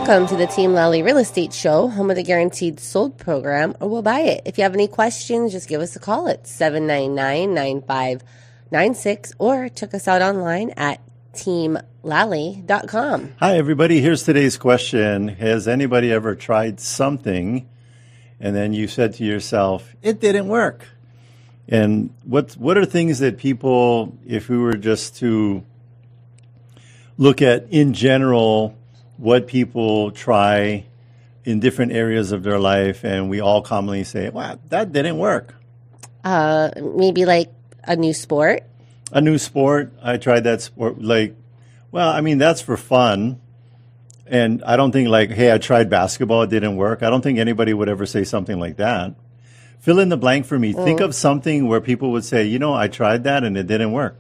Welcome to the Team Lally Real Estate Show, home of the Guaranteed Sold program, or we'll buy it. If you have any questions, just give us a call at 799-9596 or check us out online at teamlally.com. Hi, everybody. Here's today's question. Has anybody ever tried something and then you said to yourself, it didn't work? And what are things that people, if we were just to look at in general, what people try in different areas of their life, and we all commonly say, wow, that didn't work. Maybe like a new sport. A new sport. I tried that sport. That's for fun. And I don't think hey, I tried basketball, it didn't work. I don't think anybody would ever say something like that. Fill in the blank for me. Think of something where people would say, I tried that and it didn't work.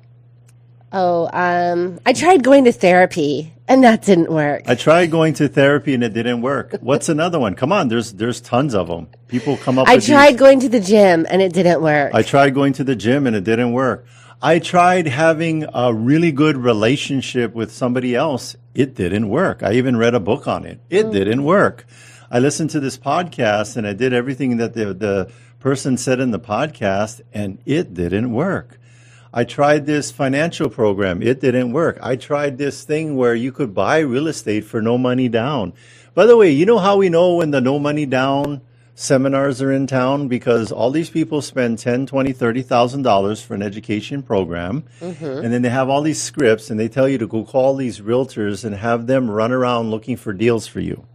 I tried going to therapy and that didn't work. I tried going to therapy and it didn't work. What's another one? Come on, there's tons of them. People come up with I tried going to the gym and it didn't work. I tried going to the gym and it didn't work. I tried having a really good relationship with somebody else. It didn't work. I even read a book on it. It didn't work. I listened to this podcast and I did everything that the person said in the podcast and it didn't work. I tried this financial program. It didn't work. I tried this thing where you could buy real estate for no money down. By the way, you know how we know when the no money down seminars are in town? Because all these people spend $10,000, $20,000, $30,000 for an education program. Mm-hmm. And then they have all these scripts and they tell you to go call these realtors and have them run around looking for deals for you.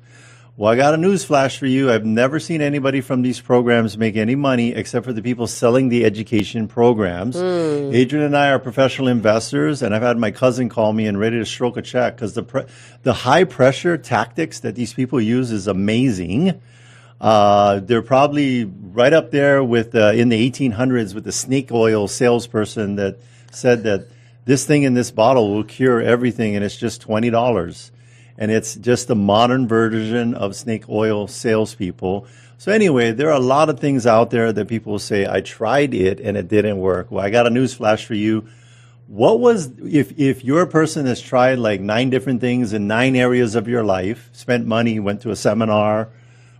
Well, I got a news flash for you. I've never seen anybody from these programs make any money except for the people selling the education programs. Adrienne and I are professional investors, and I've had my cousin call me and ready to stroke a check because the high pressure tactics that these people use is amazing. They're probably right up there with in the 1800s with the snake oil salesperson that said that this thing in this bottle will cure everything, and it's just $20. And it's just a modern version of snake oil salespeople. So anyway, there are a lot of things out there that people say, I tried it and it didn't work. Well, I got a news flash for you. What was, if you're a person that's tried 9 different things in 9 areas of your life, spent money, went to a seminar,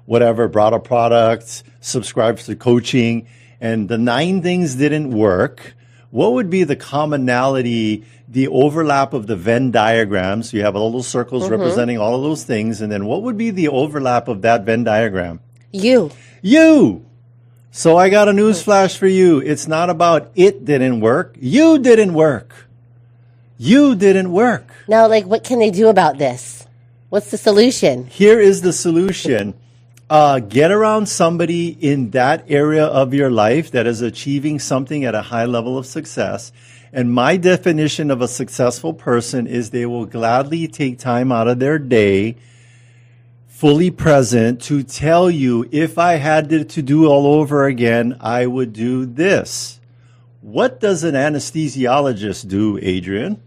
whatever, brought a product, subscribed to coaching, and the 9 things didn't work, what would be the commonality, the overlap of the Venn diagram? So you have all those circles representing all of those things. And then what would be the overlap of that Venn diagram? You. So I got a news flash for you. It's not about it didn't work. You didn't work. You didn't work. Now, what can they do about this? What's the solution? Here is the solution. Get around somebody in that area of your life that is achieving something at a high level of success. And my definition of a successful person is they will gladly take time out of their day, fully present, to tell you, if I had to do all over again, I would do this. What does an anesthesiologist do, Adrienne?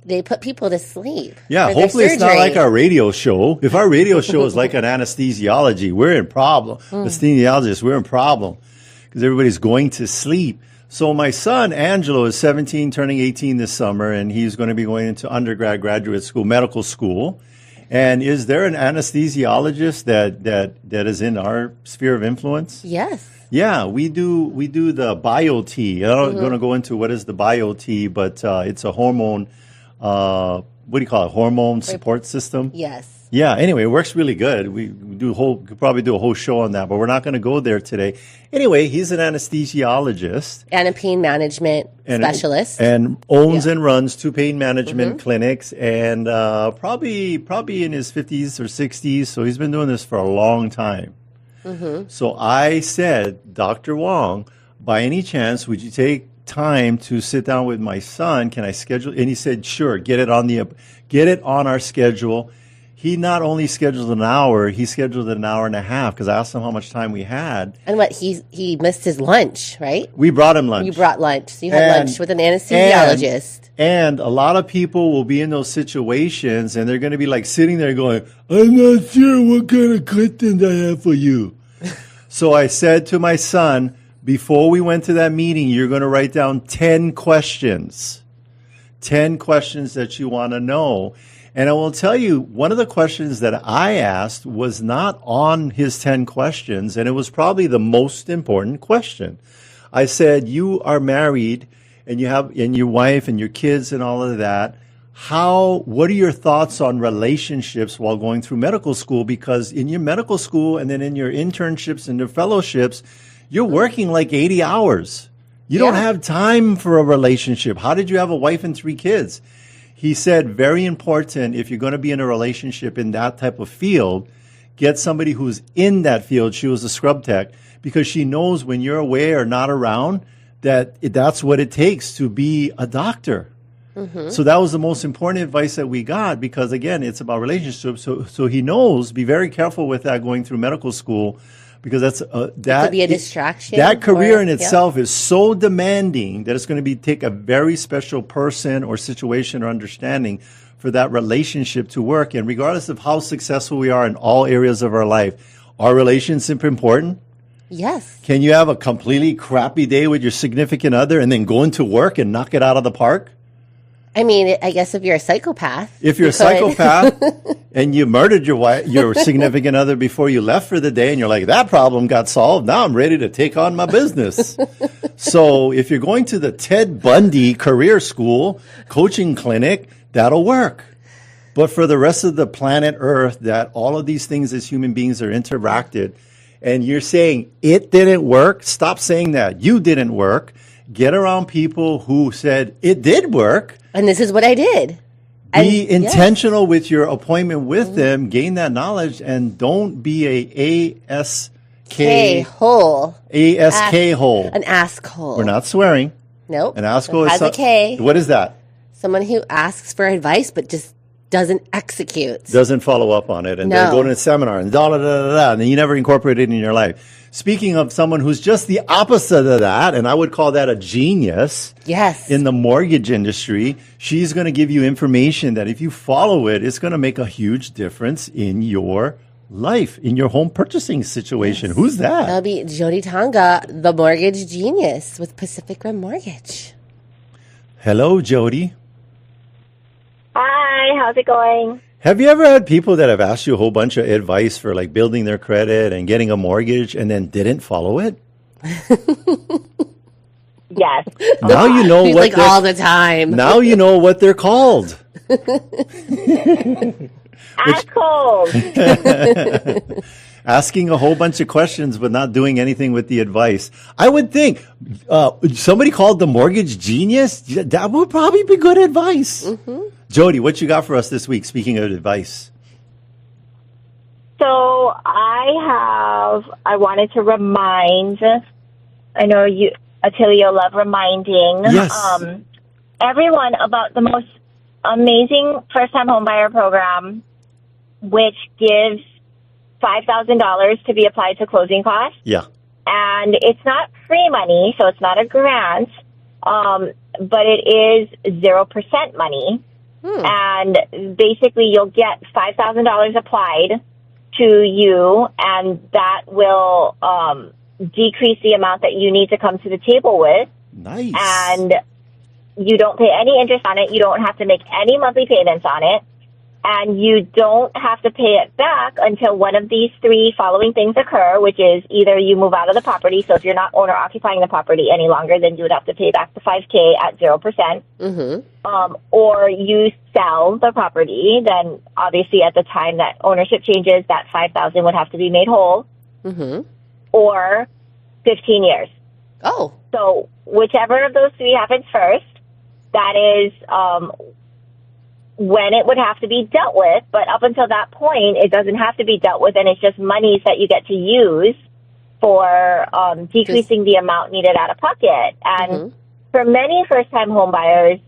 They put people to sleep. Yeah, hopefully it's not like our radio show. If our radio show is like an anesthesiology, we're in problem. Anesthesiologists, we're in problem because everybody's going to sleep. So my son, Angelo, is 17, turning 18 this summer, and he's going to be going into graduate school, medical school. And is there an anesthesiologist that is in our sphere of influence? Yes. Yeah, we do the bio-T. I'm not going to go into what is the bio-T, but it's a hormone what do you call it? Hormone support system? Yes. Yeah, anyway, it works really good. We could probably do a whole show on that, but we're not going to go there today. Anyway, he's an anesthesiologist. And a pain management specialist. And owns and runs 2 pain management clinics, and probably in his 50s or 60s, so he's been doing this for a long time. So I said, Dr. Wong, by any chance, would you take time to sit down with my son? Can I schedule? And he said, sure, get it on our schedule. He not only scheduled an hour, he scheduled an hour and a half because I asked him how much time we had. And he missed his lunch, right? We brought him lunch. You brought lunch. So you had lunch with an anesthesiologist. And a lot of people will be in those situations and they're going to be sitting there going, I'm not sure what kind of questions I have for you. So I said to my son, before we went to that meeting, you're going to write down 10 questions. 10 questions that you want to know. And I will tell you, one of the questions that I asked was not on his 10 questions, and it was probably the most important question. I said, you are married and you have, and your wife and your kids and all of that. What are your thoughts on relationships while going through medical school? Because in your medical school and then in your internships and your fellowships, you're working like 80 hours. You don't have time for a relationship. How did you have a wife and 3 kids? He said, very important, if you're going to be in a relationship in that type of field, get somebody who's in that field. She was a scrub tech, because she knows when you're away or not around that's what it takes to be a doctor. Mm-hmm. So that was the most important advice that we got, because again, it's about relationships. So he knows, be very careful with that going through medical school, because that could be a distraction. That career in itself is so demanding that it's going to take a very special person or situation or understanding for that relationship to work. And regardless of how successful we are in all areas of our life, are relationships important? Yes. Can you have a completely crappy day with your significant other and then go into work and knock it out of the park? I mean, I guess if you're a psychopath. If you're a psychopath and you murdered your significant other before you left for the day, and you're like, that problem got solved, now I'm ready to take on my business. So if you're going to the Ted Bundy career school, coaching clinic, that'll work. But for the rest of the planet Earth, that all of these things as human beings are interacted, and you're saying it didn't work, stop saying that. You didn't work. Get around people who said it did work. And this is what I did. Be intentional with your appointment with them, gain that knowledge, and don't be a ASK hole. An ask hole. We're not swearing. Nope. An ask hole has a K. What is that? Someone who asks for advice but just doesn't execute. Doesn't follow up on it, and then go to a seminar and and then you never incorporate it in your life. Speaking of someone who's just the opposite of that, and I would call that a genius. Yes. In the mortgage industry, she's going to give you information that if you follow it, it's going to make a huge difference in your life, in your home purchasing situation. Yes. Who's that? That'll be Jody Tonga, the mortgage genius with Pacific Rim Mortgage. Hello, Jody. Hi, how's it going? Have you ever had people that have asked you a whole bunch of advice for like building their credit and getting a mortgage and then didn't follow it? Yes. Now you know what like all the time. Now you know what they're called. Assholes. Asking a whole bunch of questions but not doing anything with the advice. I would think somebody called the mortgage genius, that would probably be good advice. Mm-hmm. Jody, what you got for us this week, speaking of advice? So I wanted to remind, I know you, Attilio, love reminding everyone about the most amazing first-time homebuyer program, which gives $5,000 to be applied to closing costs. Yeah. And it's not free money, so it's not a grant, but it is 0% money. And basically you'll get $5,000 applied to you, and that will decrease the amount that you need to come to the table with. Nice. And you don't pay any interest on it. You don't have to make any monthly payments on it. And you don't have to pay it back until one of these 3 following things occur, which is either you move out of the property. So if you're not owner occupying the property any longer, then you would have to pay back the $5,000 at 0%. Mm-hmm. Or you sell the property, then obviously at the time that ownership changes, that $5,000 would have to be made whole. Mm-hmm. Or 15 years. Oh. So whichever of those 3 happens first, that is when it would have to be dealt with, but up until that point, it doesn't have to be dealt with, and it's just monies that you get to use for decreasing the amount needed out of pocket. And for many first-time home buyers,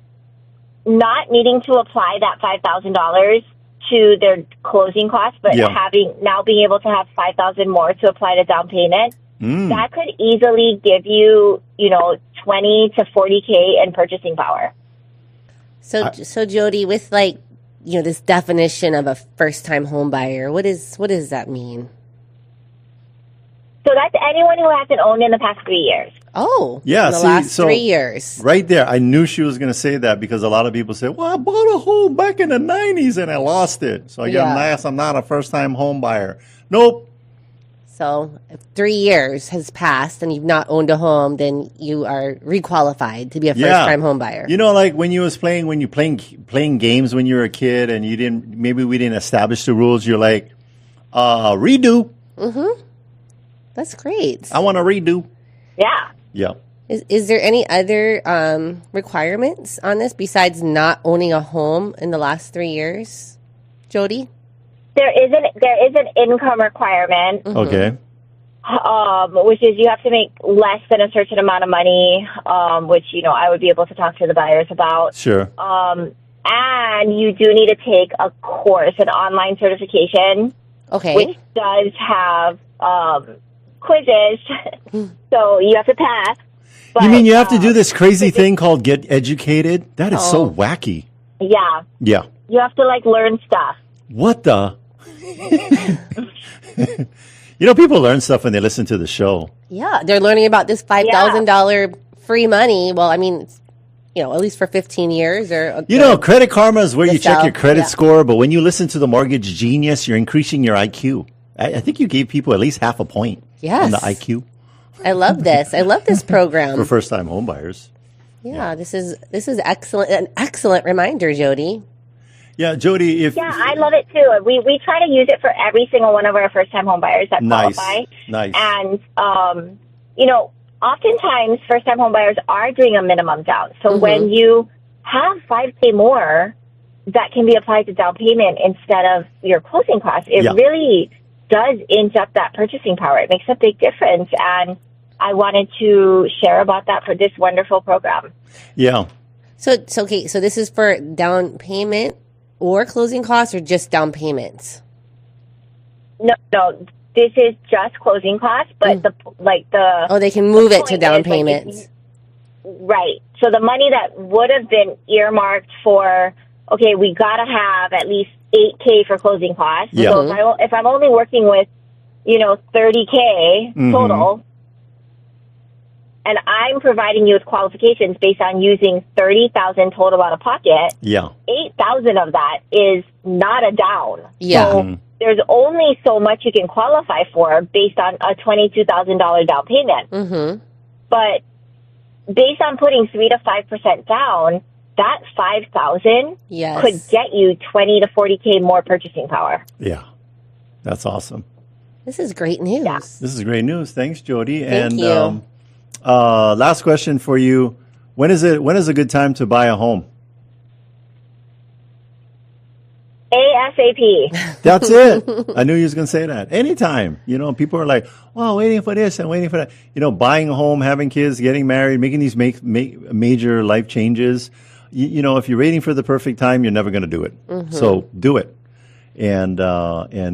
not needing to apply that $5,000 to their closing costs, but being able to have $5,000 more to apply to down payment, that could easily give you, $20,000 to $40,000 in purchasing power. So Jody, with this definition of a first-time home buyer, what does that mean? So that's anyone who hasn't owned in the past 3 years. Oh, Yeah, in the last 3 years. Right there, I knew she was going to say that because a lot of people say, well, I bought a home back in the 90s and I lost it. So I got I'm not a first-time home buyer. Nope. So if 3 years has passed and you've not owned a home, then you are requalified to be a first-time home buyer. You know, like when you playing games when you were a kid and maybe we didn't establish the rules, you're like, redo. Mm-hmm. That's great. I want to redo. Yeah. Yeah. Is there any other requirements on this besides not owning a home in the last 3 years, Jody? There is an income requirement. Mm-hmm. Okay. Which is you have to make less than a certain amount of money, which, I would be able to talk to the buyers about. Sure. And you do need to take a course, an online certification. Okay. Which does have quizzes, so you have to pass. But, you mean you have to do this crazy thing called get educated? That is so wacky. Yeah. Yeah. You have to, learn stuff. What the? People learn stuff when they listen to the show. Yeah, they're learning about this $5,000 free money. Well, I mean, at least for 15 years or... Credit Karma is where you check your credit score, but when you listen to the Mortgage Genius, you're increasing your IQ. I think you gave people at least half a point on the IQ. I love this. I love this program. For first-time home buyers. Yeah, this is excellent. An excellent reminder, Jody. Yeah, Jody, I love it too. We try to use it for every single one of our first-time home buyers that qualify. Nice. And, oftentimes first-time home buyers are doing a minimum down. So when you have $5,000 more, that can be applied to down payment instead of your closing costs. It really does inch up that purchasing power. It makes a big difference. And I wanted to share about that for this wonderful program. Yeah. So this is for down payment or closing costs or just down payments? No, this is just closing costs, but they can move it to down payments. Right. So the money that would have been earmarked for, we got to have at least $8,000 for closing costs. Yeah. So if I'm only working with, $30,000 total, and I'm providing you with qualifications based on using $30,000 total out of pocket. Yeah. $8,000 of that is not a down. Yeah. So there's only so much you can qualify for based on a $22,000 down payment. Mm-hmm. But based on putting 3 to 5% down, that $5,000 could get you 20 to 40K more purchasing power. Yeah. That's awesome. This is great news. Yeah. This is great news. Thanks, Jody. Thank you. Last question for you. When is a good time to buy a home? ASAP. That's it. I knew you was going to say that. Anytime. People are like, waiting for this and waiting for that. Buying a home, having kids, getting married, making these major life changes. If you're waiting for the perfect time, you're never going to do it. Mm-hmm. So do it. And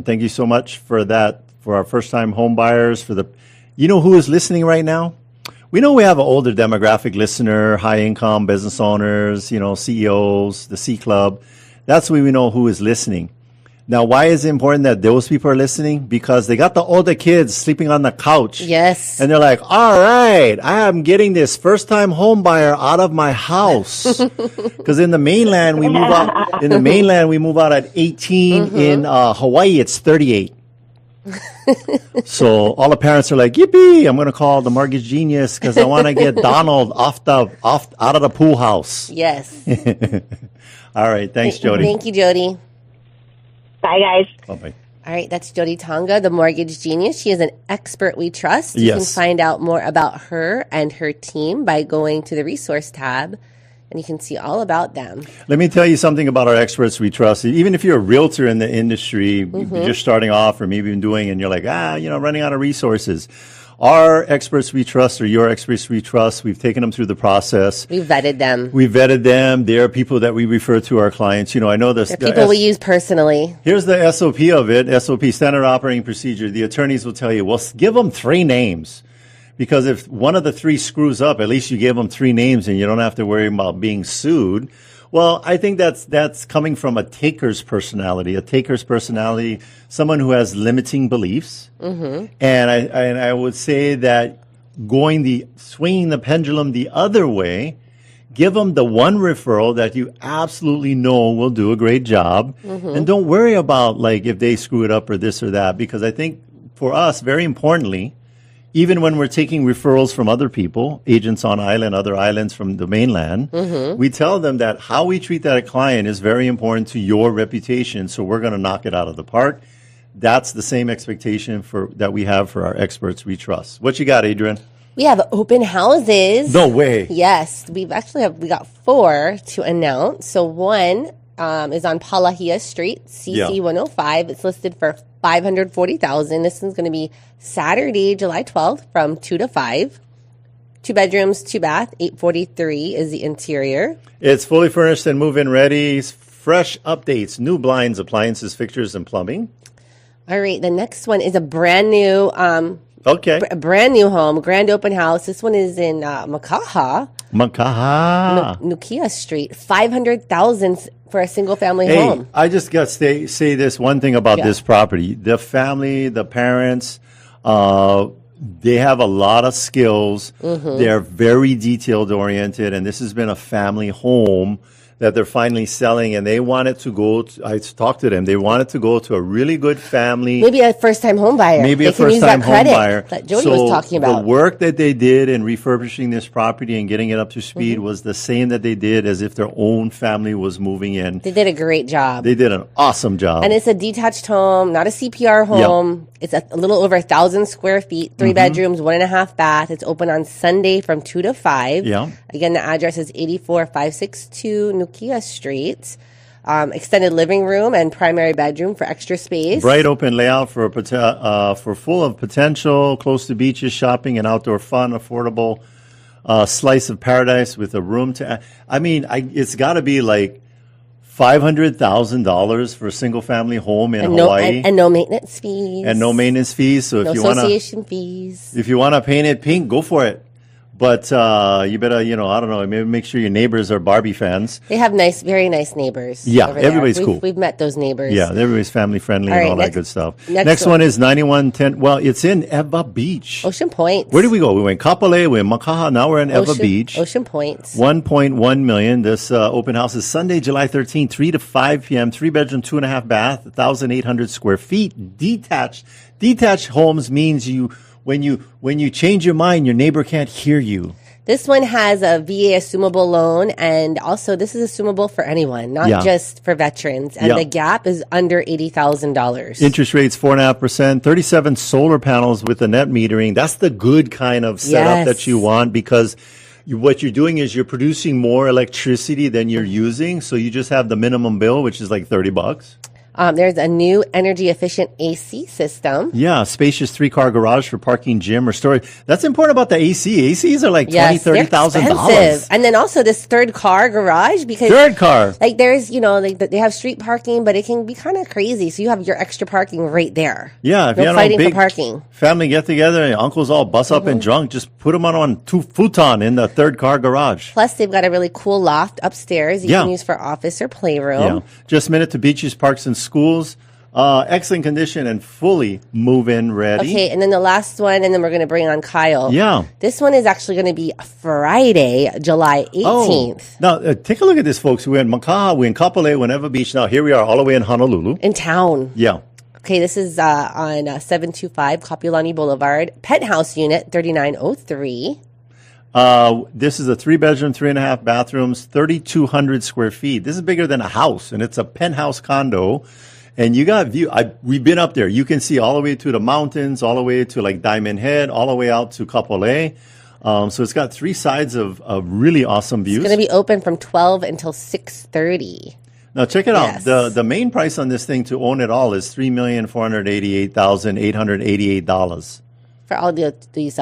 thank you so much for that, for our first-time home buyers, who is listening right now? We know we have an older demographic listener, high-income business owners, CEOs, the C Club. That's when we know who is listening. Now, why is it important that those people are listening? Because they got the older kids sleeping on the couch. Yes. And they're like, all right, I am getting this first-time home buyer out of my house. Because in the mainland, we move out at 18. Mm-hmm. In Hawaii, it's 38. So all the parents are like, yippee, I'm going to call the Mortgage Genius because I want to get Donald out of the pool house. Yes. All right. Thanks, Jody. Thank you, Jody. Bye, guys. Bye-bye. All right. That's Jody Tonga, the Mortgage Genius. She is an expert we trust. You can find out more about her and her team by going to the resource tab, and you can see all about them. Let me tell you something about our experts we trust. Even if you're a realtor in the industry, you're just starting off or maybe even doing, and you're like, running out of resources. Our experts we trust are your experts we trust. We've taken them through the process. We've vetted them. They are people that we refer to our clients. I know this. They're people we use personally. Here's the SOP of it. SOP, standard operating procedure. The attorneys will tell you, well, give them 3 names. Because if one of the 3 screws up, at least you give them 3 names and you don't have to worry about being sued. Well, I think that's coming from a taker's personality. Someone who has limiting beliefs. Mm-hmm. And I would say that swinging the pendulum the other way, give them the one referral that you absolutely know will do a great job. And don't worry about like if they screw it up or this or that, because I think for us, very importantly, even when we're taking referrals from other people, agents on island, other islands from the mainland, we tell them that how we treat that client is very important to your reputation. So we're going to knock it out of the park. That's the same expectation that we have for our experts we trust. What you got, Adrienne? We have open houses. No way. Yes, we got 4 to announce. So one is on Palahia Street, CC 105. It's listed for $540,000. This one's going to be Saturday, July 12th, from 2 to 5. 2 bedrooms, 2 bath. $843 is the interior. It's fully furnished and move-in ready. Fresh updates, new blinds, appliances, fixtures, and plumbing. All right, the next one is a brand new. A brand new home, grand open house. This one is in Makaha. Nukia Street. $500,000 for a single family home. I just got to say this one thing about this property. The family, the parents, they have a lot of skills. They're very detailed oriented, and this has been a family home that they're finally selling, and they wanted to go I talked to them. They wanted to go to a really good family. Maybe a first-time home buyer. Maybe a first-time home buyer. That Jody was talking about. The work that they did in refurbishing this property and getting it up to speed was the same that they did as if their own family was moving in. They did a great job. They did an awesome job. And it's a detached home, not a CPR home. It's a little over 1,000 square feet, 3 bedrooms, 1.5 bath. It's open on Sunday from 2 to 5. Again, the address is 84562 Nukia Street. Extended living room and primary bedroom for extra space. Bright open layout for full of potential, close to beaches, shopping, and outdoor fun. Affordable slice of paradise with a room to. It's got to be like $500,000 for a single family home in Hawaii, and no maintenance fees. So if you want association fees, if you want to paint it pink, go for it. But you better, I don't know, maybe make sure your neighbors are Barbie fans. They have very nice neighbors. Yeah, everybody's cool. We've met those neighbors. Yeah, everybody's family friendly and all that good stuff. Next one is 9110. Well, it's in Eva Beach. Ocean Point. Where did we go? We went Kapolei, we went Makaha, now we're in Eva Beach. Ocean Point. $1.1 million. This open house is Sunday, July 13th, 3 to 5 p.m. 3 bedroom, 2.5 bath, 1,800 square feet. Detached. Detached homes means when you change your mind, your neighbor can't hear you. This one has a VA assumable loan, and also this is assumable for anyone, not just for veterans. And the gap is under $80,000. Interest rates 4.5%. 37 solar panels with the net metering. That's the good kind of setup that you want, because what you're doing is you're producing more electricity than you're using. So you just have the minimum bill, which is like $30. There's a new energy efficient AC system. Yeah, spacious 3-car garage for parking, gym, or storage. That's important about the AC. ACs are like $20,000, $30,000. And then also this 3rd-car garage, because like there's, they have street parking, but it can be kind of crazy. So you have your extra parking right there. Yeah, if no you have fighting a big for parking. Family get together, and your uncles all bust up and drunk, just put them on 2 futon in the 3rd-car garage. Plus, they've got a really cool loft upstairs you can use for office or playroom. Yeah, just a minute to beaches, parks, and schools. Excellent condition and fully move-in ready. Okay, and then the last one, and then we're going to bring on Kyle. Yeah. This one is actually going to be Friday, July 18th. Now, take a look at this, folks. We're in Makaha, we're in Kapolei, we're in Eva Beach. Now, here we are all the way in Honolulu. In town. Yeah. Okay, this is on 725 Kapolani Boulevard. Penthouse unit, 3903. This is a 3-bedroom, 3.5 bathrooms, 3,200 square feet. This is bigger than a house, and it's a penthouse condo. And you got view. We've been up there. You can see all the way to the mountains, all the way to like Diamond Head, all the way out to Kapolei. So it's got 3 sides of really awesome views. It's going to be open from 12 until 6:30. Now check it out. The main price on this thing to own it all is $3,488,888. For all these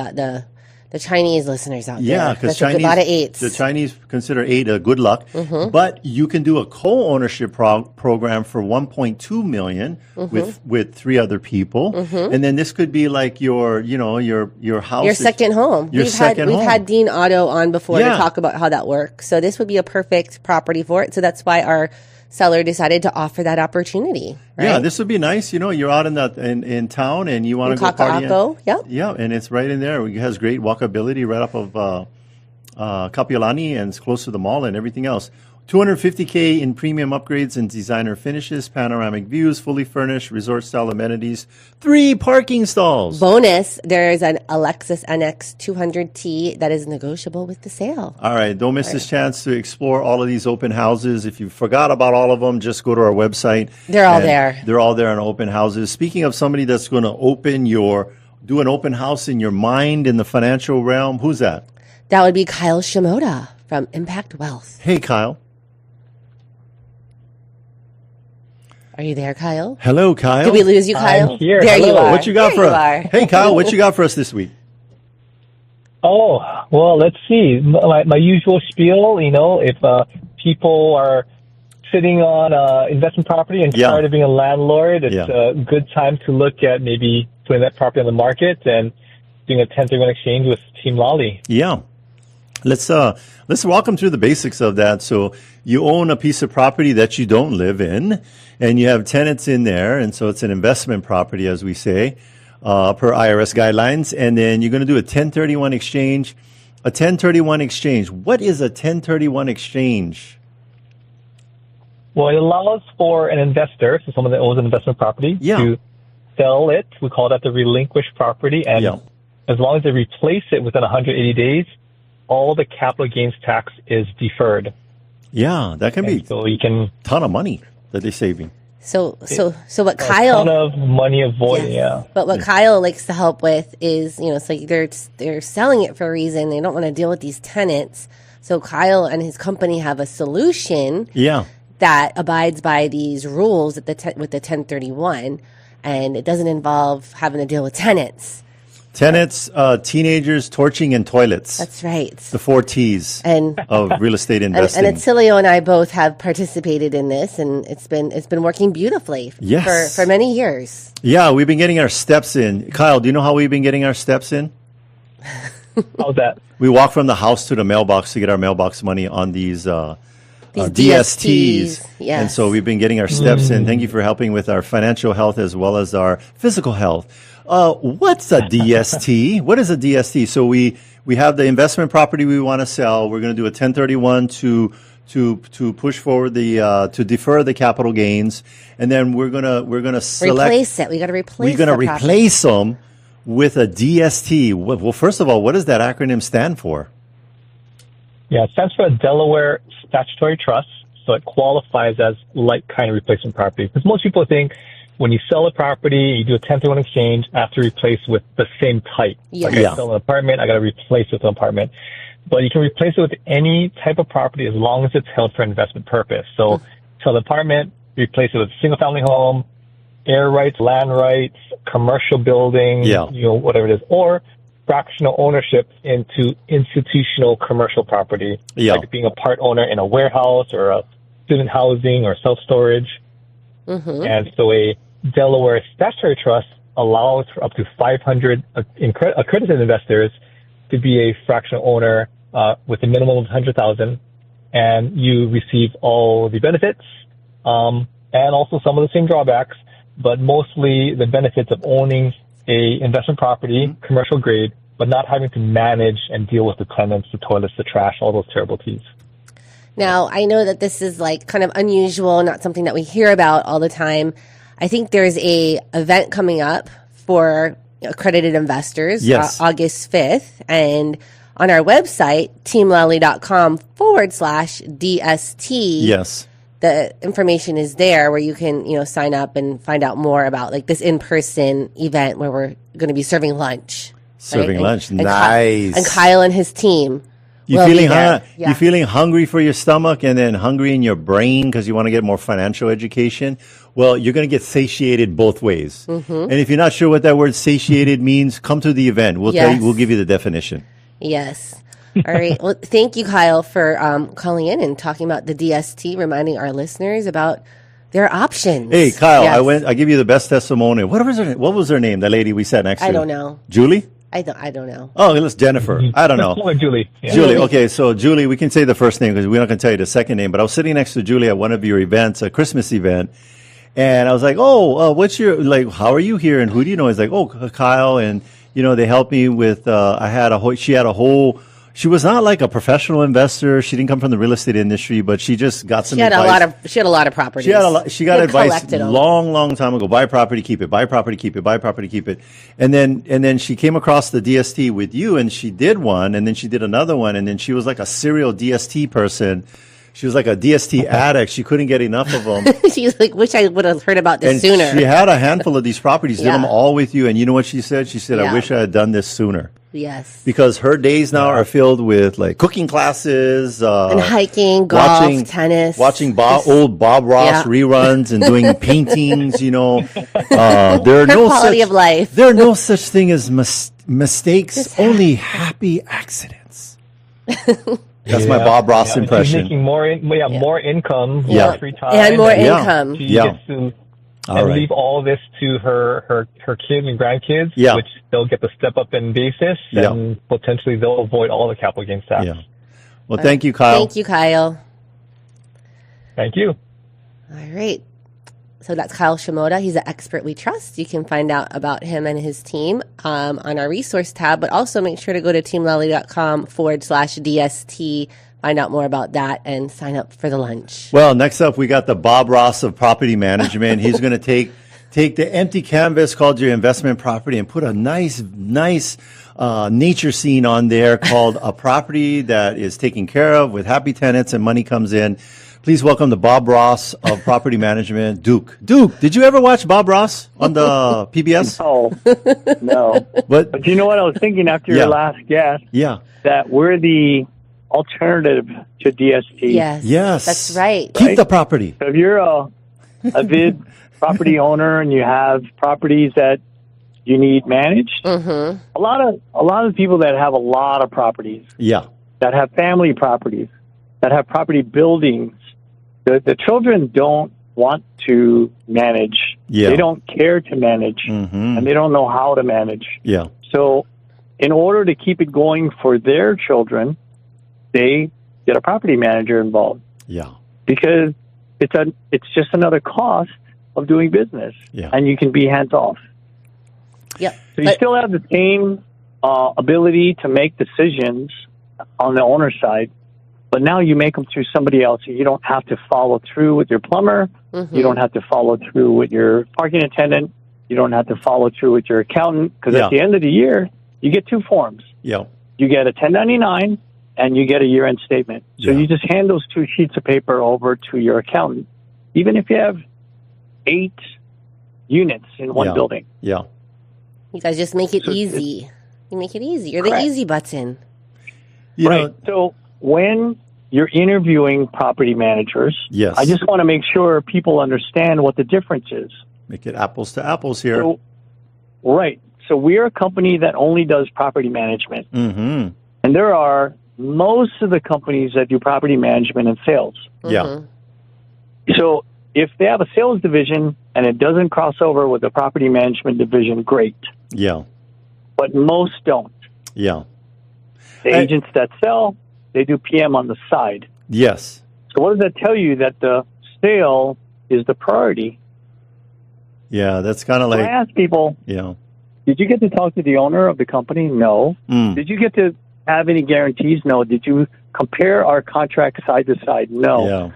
the Chinese listeners out there. Yeah, because a lot of 8s. The Chinese consider 8 a good luck. But you can do a co-ownership program for $1.2 million with 3 other people, and then this could be like your house, your second home. We've had Dean Otto on before to talk about how that works. So this would be a perfect property for it. So that's why our seller decided to offer that opportunity. Right? Yeah, this would be nice. You're out in town and you want to go party. Yep. Yeah, and it's right in there. It has great walkability right off of Kapiolani, and it's close to the mall and everything else. $250K in premium upgrades and designer finishes, panoramic views, fully furnished, resort-style amenities, 3 parking stalls. Bonus, there's an Lexus NX 200T that is negotiable with the sale. All right, don't miss this chance to explore all of these open houses. If you forgot about all of them, just go to our website. They're all there. They're all there on open houses. Speaking of somebody that's going to do an open house in your mind in the financial realm, who's that? That would be Kyle Shimoda from Impact Wealth. Hey, Kyle. Are you there, Kyle? Hello, Kyle. Did we lose you, Kyle? I'm here. There Hello. you are. What you got for us? Hey, Kyle, what you got for us this week? Oh, well, let's see. My usual spiel, if people are sitting on investment property and tired of being a landlord, it's a good time to look at maybe putting that property on the market and doing a 1031 exchange with Team Lally. Yeah. Let's walk them through the basics of that. So you own a piece of property that you don't live in, and you have tenants in there, and so it's an investment property, as we say, per IRS guidelines. And then you're going to do a 1031 exchange. A 1031 exchange. What is a 1031 exchange? Well, it allows for an investor, so someone that owns an investment property, to sell it. We call that the relinquished property, and as long as they replace it within 180 days, all the capital gains tax is deferred. Yeah, that can be so you can a ton of money that they're saving. So what Kyle, a ton of money avoided, But what Kyle likes to help with is, it's like they're selling it for a reason. They don't want to deal with these tenants. So Kyle and his company have a solution that abides by these rules with the 1031, and it doesn't involve having to deal with tenants. Tenants, teenagers, torching, and toilets. That's right. The 4 T's of real estate investing. And Attilio and I both have participated in this, and it's been working beautifully for many years. Yeah, we've been getting our steps in. Kyle, do you know how we've been getting our steps in? How's that? We walk from the house to the mailbox to get our mailbox money on these DSTs. Yes. And so we've been getting our steps in. Thank you for helping with our financial health as well as our physical health. What's a DST? What is a DST? So we have the investment property we want to sell. We're going to do a 1031 to push forward to defer the capital gains, and then we're gonna select replace it. We got to replace. We're going to replace them with a DST. Well, first of all, what does that acronym stand for? Yeah, it stands for a Delaware Statutory Trust, so it qualifies as like-kind replacement property. Because most people think when you sell a property, you do a 1031 exchange, I have to replace with the same type. Yes. Like I sell an apartment, I got to replace with an apartment. But you can replace it with any type of property as long as it's held for investment purpose. So sell the apartment, replace it with a single-family home, air rights, land rights, commercial building, whatever it is, or fractional ownership into institutional commercial property, like being a part owner in a warehouse or a student housing or self-storage. Mm-hmm. And so a Delaware Statutory Trust allows for up to 500 accredited investors to be a fractional owner with a minimum of $100,000, and you receive all the benefits and also some of the same drawbacks, but mostly the benefits of owning a investment property, commercial grade, but not having to manage and deal with the tenants, the toilets, the trash, all those terrible T's. Now, I know that this is like kind of unusual, not something that we hear about all the time. I think there's a event coming up for accredited investors, August 5th. And on our website, teamlally.com/DST, the information is there where you can, sign up and find out more about like this in-person event where we're going to be serving lunch. Serving lunch. Nice. And Kyle and his team. You feeling hungry for your stomach and then hungry in your brain because you want to get more financial education? Well, you're going to get satiated both ways. Mm-hmm. And if you're not sure what that word satiated means, come to the event. We'll tell you. We'll give you the definition. Yes. All right. Well, thank you, Kyle, for calling in and talking about the DST, reminding our listeners about their options. Hey, Kyle, I give you the best testimonial. What was her name? The lady we sat next to? I don't know. Julie? I don't know. Oh, it's Jennifer. I don't know. Or Julie. Yeah. Julie. Okay, so Julie, we can say the first name because we're not going to tell you the second name. But I was sitting next to Julie at one of your events, a Christmas event, and I was like, "Oh, what's your how are you here? And who do you know?" He's like, "Oh, Kyle," and they helped me with. She was not like a professional investor. She didn't come from the real estate industry, but she just got some advice. She had a lot of properties. She got advice long time ago. Buy property, keep it. Buy property, keep it. Buy property, keep it. And then she came across the DST with you, and she did one, and then she did another one, and then she was like a serial DST person. She was like a DST addict. She couldn't get enough of them. She's like, wish I would have heard about this sooner. She had a handful of these properties, did them all with you, and you know what she said? She said, I wish I had done this sooner. Yes. Because her days now are filled with like cooking classes, and hiking, golf, tennis, watching old Bob Ross reruns and doing paintings, there are no quality of life. There are no such thing as mistakes, only happy accidents. That's my Bob Ross impression. She's making more income, more free time, and more income. She gets to leave all this to her kids and grandkids, which they'll get to step up in basis, and potentially they'll avoid all the capital gains tax. Yeah. Well, thank you, Kyle. Thank you, Kyle. Thank you. All right. So that's Kyle Shimoda. He's an expert we trust. You can find out about him and his team on our resource tab, but also make sure to go to teamlally.com/DST, find out more about that, and sign up for the lunch. Well, next up, we got the Bob Ross of property management. He's going to take the empty canvas called your investment property and put a nice nature scene on there called a property that is taken care of with happy tenants and money comes in. Please welcome the Bob Ross of property management, Duke. Duke, did you ever watch Bob Ross on the PBS? No. But you know what I was thinking after your last guest? Yeah. That we're the alternative to DST. Yes. That's right. Keep the property. So if you're a vid property owner and you have properties that you need managed, a lot of people that have a lot of properties, that have family properties, that have property buildings, the children don't want to manage. They don't care to manage, and they don't know how to manage. So in order to keep it going for their children, they get a property manager involved. Because it's just another cost of doing business, and you can be hands off. So you still have the same ability to make decisions on the owner side, but now you make them through somebody else. You don't have to follow through with your plumber. You don't have to follow through with your parking attendant. You don't have to follow through with your accountant, because at the end of the year, you get two forms. You get a 1099 and you get a year-end statement. So you just hand those two sheets of paper over to your accountant, even if you have 8 units in one building. You guys just make it easy. You make it easy. You're the easy button. Right. So when you're interviewing property managers, I just want to make sure people understand what the difference is. Make it apples to apples here. So we're a company that only does property management. And there are most of the companies that do property management and sales. So if they have a sales division and it doesn't cross over with the property management division, great. But most don't. The agents that sell, they do PM on the side. So what does that tell you? That the sale is the priority. That's kind of like... I ask people, did you get to talk to the owner of the company? No. Did you get to have any guarantees? No. Did you compare our contract side to side? No.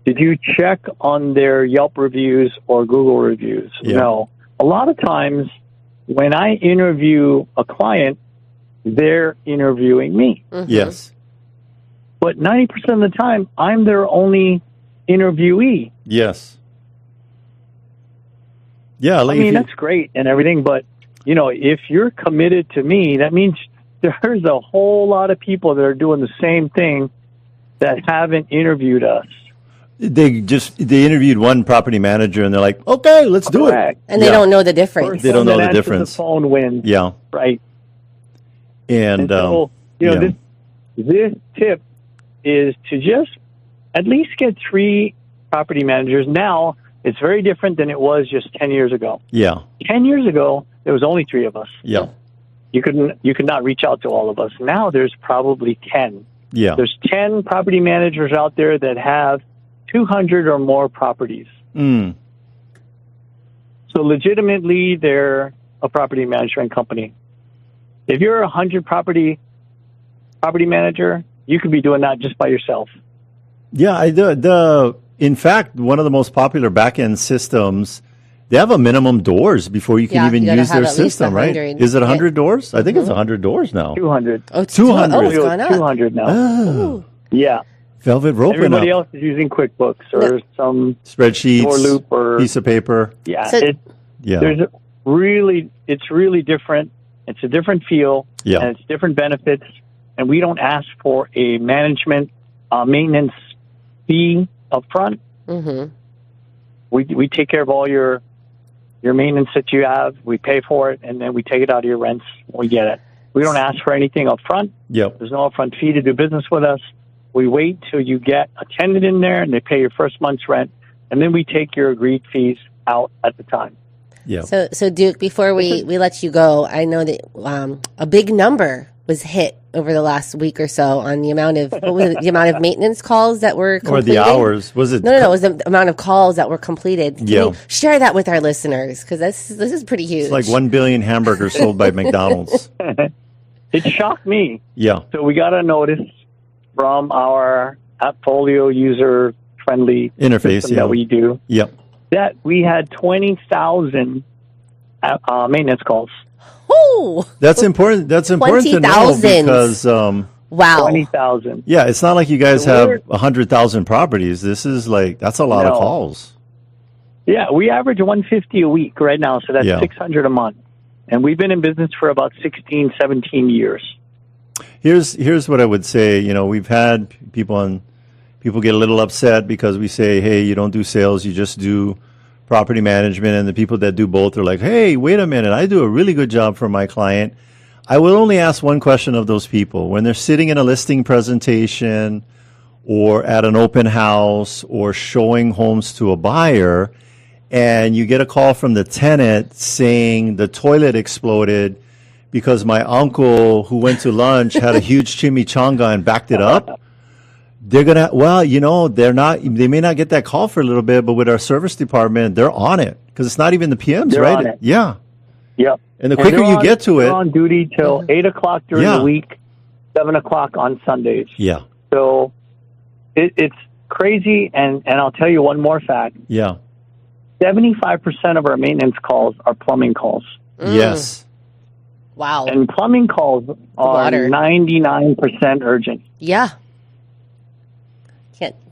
Did you check on their Yelp reviews or Google reviews? No. A lot of times when I interview a client, they're interviewing me. But 90% of the time, I'm their only interviewee. I mean, that's great and everything, but, if you're committed to me, that means there's a whole lot of people that are doing the same thing that haven't interviewed us. They interviewed one property manager and they're like, okay, let's do it. And they don't know the difference. They don't know the difference. The phone wins. Right. And so, this tip is to just at least get 3 property managers. Now, it's very different than it was just 10 years ago. 10 years ago, there was only 3 of us. you could not reach out to all of us. Now there's probably 10. Yeah. There's 10 property managers out there that have 200 or more properties. Mm. So legitimately, they're a property management company. If you're a 100 property manager, you could be doing that just by yourself. Yeah, in fact, one of the most popular back-end systems, they have a minimum doors before you can even use their system, right? Is it 100 doors? I think it's 100 doors now. 200. Oh, 200. Oh, it's gone up. 200 now. Oh. Yeah. Velvet rope. Everybody else is using QuickBooks or some spreadsheets, door loop or piece of paper. Yeah. So, it's really different. It's a different feel. Yeah. And it's different benefits. And we don't ask for a management maintenance fee up front. Mm-hmm. We take care of all your maintenance that you have. We pay for it, and then we take it out of your rents when we get it. We don't ask for anything up front. Yep. There's no upfront fee to do business with us. We wait till you get a tenant in there, and they pay your first month's rent, and then we take your agreed fees out at the time. Yeah. So Duke, before we let you go, I know that a big number was hit over the last week or so on the amount of the amount of maintenance calls that were completed. Or the hours. Was it? No, it was the amount of calls that were completed. Can you share that with our listeners? Because this is pretty huge. It's like 1 billion hamburgers sold by McDonald's. It shocked me. Yeah. So we got a notice from our Appfolio user-friendly interface that we do. Yep. That we had 20,000 maintenance calls. Oh, that's important. That's important to know because wow, 20,000. Yeah, it's not like you guys have 100,000 properties. This is that's a lot of calls. Yeah, we average 150 a week right now, so that's 600 a month, and we've been in business for about 16, 17 years. Here's what I would say. We've had people get a little upset because we say, hey, you don't do sales, you just do property management, and the people that do both are like, hey, wait a minute, I do a really good job for my client. I will only ask one question of those people when they're sitting in a listing presentation or at an open house or showing homes to a buyer, and you get a call from the tenant saying the toilet exploded because my uncle who went to lunch had a huge chimichanga and backed it up. They're going to, they may not get that call for a little bit, but with our service department, they're on it because it's not even the PMs, they're right? On it. Yeah. Yep. And the quicker you get to it. They're on duty till 8 o'clock during the week, 7 o'clock on Sundays. Yeah. So it's crazy. And I'll tell you one more fact. Yeah. 75% of our maintenance calls are plumbing calls. Yes. Wow. And plumbing calls are 99% urgent. Yeah.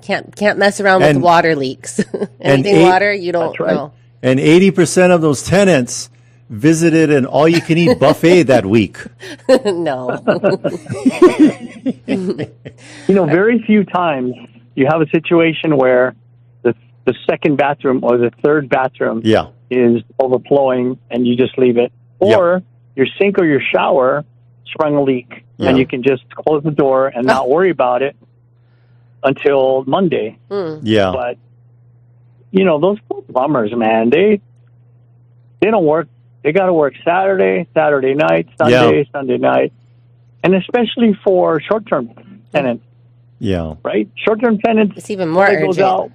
Can't mess around with water leaks. Anything water, you don't know. And 80% of those tenants visited an all-you-can-eat buffet that week. No. Very few times you have a situation where the second bathroom or the third bathroom is overflowing and you just leave it. Or your sink or your shower sprung a leak and you can just close the door and not worry about it until Monday. Yeah. But, those plumbers, man, they don't work. They got to work Saturday night, Sunday night. And especially for short-term tenants. Yeah. Right? Short-term tenants. It's even more urgent. Out,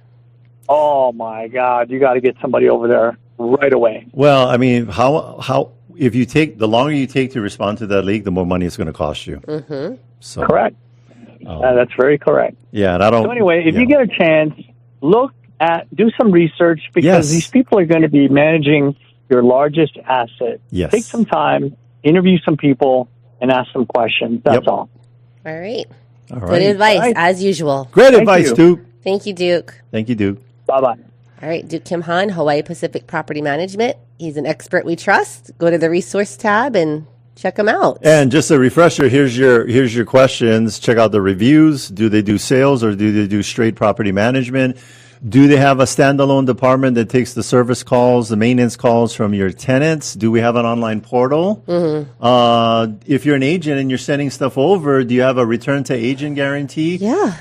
oh, my God. You got to get somebody over there right away. Well, I mean, how if you take, the longer you take to respond to that leak, the more money it's going to cost you. Mm-hmm. So correct. That's very correct. Yeah, and I don't. So anyway, if you get a chance, do some research because these people are going to be managing your largest asset. Yes. Take some time, interview some people, and ask some questions. That's all. All right. All right. Good advice, as usual. Great advice, Duke. Thank you, Duke. Thank you, Duke. Bye-bye. All right, Duke Kim Han, Hawaii Pacific Property Management. He's an expert we trust. Go to the resource tab and check him out. And just a refresher, here's your questions. Check out the reviews. Do they do sales or do they do straight property management? Do they have a standalone department that takes the service calls, the maintenance calls from your tenants? Do we have an online portal? If you're an agent and you're sending stuff over, do you have a return to agent guarantee? Yeah.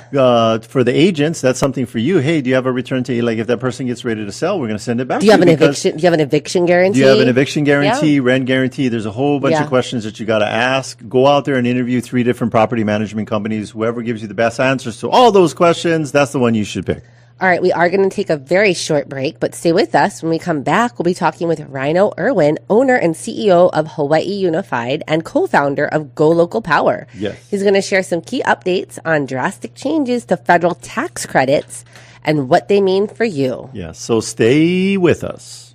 For the agents, that's something for you. Hey, do you have a return to, like, if that person gets ready to sell, we're going to send it back. Do you have an eviction? Do you have an eviction guarantee? Do you have an eviction guarantee, rent guarantee? There's a whole bunch of questions that you got to ask. Go out there and interview 3 different property management companies. Whoever gives you the best answers to all those questions, that's the one you should pick. All right, we are going to take a very short break, but stay with us. When we come back, we'll be talking with Ryno Irwin, owner and CEO of Hawaii Unified and co-founder of Go Local Powur. Yes. He's going to share some key updates on drastic changes to federal tax credits and what they mean for you. Yes, so stay with us.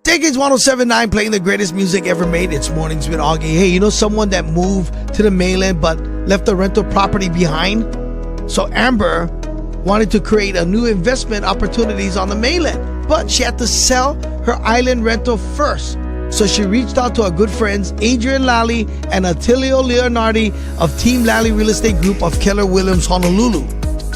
Decades 107.9 playing the greatest music ever made. It's Mornings with Augie. Hey, you know someone that moved to the mainland but left the rental property behind? So Amber wanted to create a new investment opportunities on the mainland, but she had to sell her island rental first. So she reached out to our good friends Adrienne, Lally, and Attilio Leonardi of Team Lally Real Estate Group of Keller Williams, Honolulu.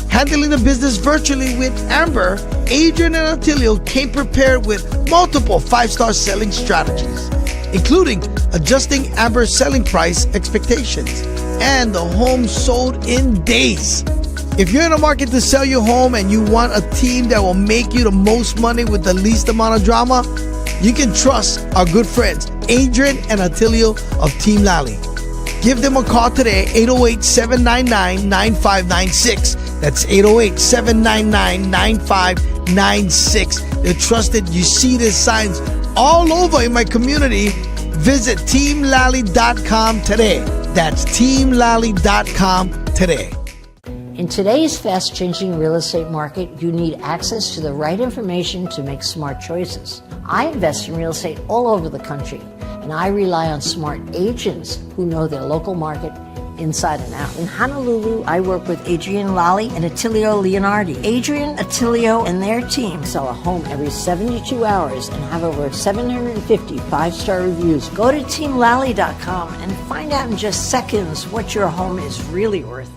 Handling the business virtually with Amber, Adrienne and Attilio came prepared with multiple 5-star selling strategies, including adjusting Amber's selling price expectations, and the home sold in days. If you're in a market to sell your home and you want a team that will make you the most money with the least amount of drama, you can trust our good friends Adrienne and Attilio of Team Lally. Give them a call today, 808-799-9596. That's 808-799-9596. They're trusted. You see their signs all over in my community. Visit teamlally.com today. That's teamlally.com today. In today's fast-changing real estate market, you need access to the right information to make smart choices. I invest in real estate all over the country, and I rely on smart agents who know their local market inside and out. In Honolulu, I work with Adrienne, Lally, and Attilio Leonardi. Adrienne, Attilio, and their team sell a home every 72 hours and have over 750 5-star reviews. Go to teamlally.com and find out in just seconds what your home is really worth.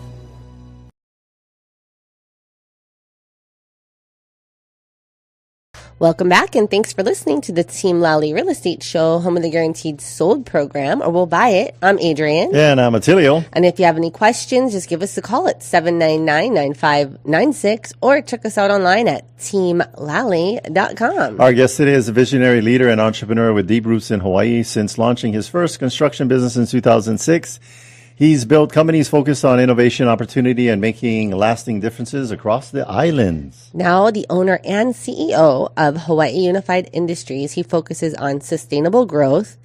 Welcome back, and thanks for listening to the Team Lally Real Estate Show, home of the Guaranteed Sold program, or We'll Buy It. I'm Adrienne. And I'm Attilio. And if you have any questions, just give us a call at 799-9596 or check us out online at teamlally.com. Our guest today is a visionary leader and entrepreneur with deep roots in Hawaii. Since launching his first construction business in 2006, he's built companies focused on innovation, opportunity, and making lasting differences across the islands. Now the owner and CEO of Hawaii Unified Industries, he focuses on sustainable growth,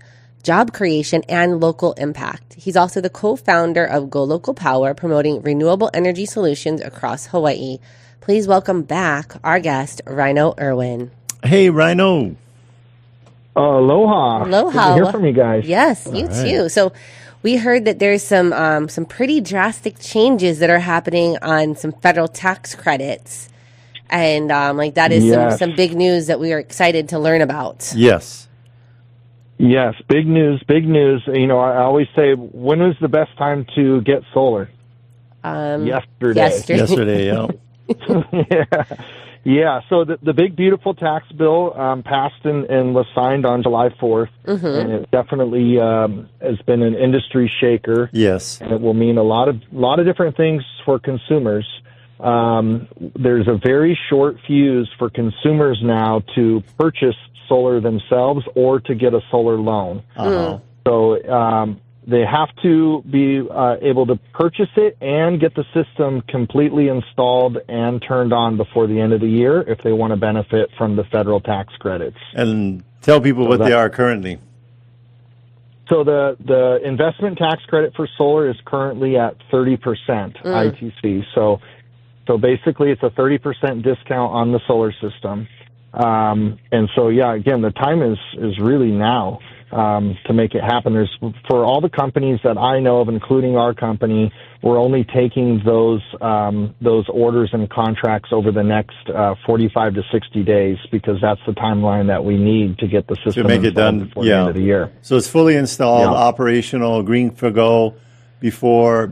job creation, and local impact. He's also the co-founder of Go Local Powur, promoting renewable energy solutions across Hawaii. Please welcome back our guest, Ryno Irwin. Hey, Ryno. Aloha. Aloha. Good to hear from you guys. Yes, you too. So we heard that there's some pretty drastic changes that are happening on some federal tax credits. And that is some big news that we are excited to learn about. Yes. Yes, big news, big news. You know, I always say, when was the best time to get solar? Yesterday. Yesterday, yeah. Yeah, so the big, beautiful tax bill passed and was signed on July 4th, and it definitely has been an industry shaker. Yes. And it will mean a lot of different things for consumers. There's a very short fuse for consumers now to purchase solar themselves or to get a solar loan. So they have to be able to purchase it and get the system completely installed and turned on before the end of the year if they want to benefit from the federal tax credits. And tell people what they are currently. So the investment tax credit for solar is currently at 30% ITC. So basically it's a 30% discount on the solar system. And so, again, the time is really now. To make it happen. There's, for all the companies that I know of, including our company, we're only taking those orders and contracts over the next 45 to 60 days because that's the timeline that we need to get the system to make it done before the end of the year. So it's fully installed, operational, green for go before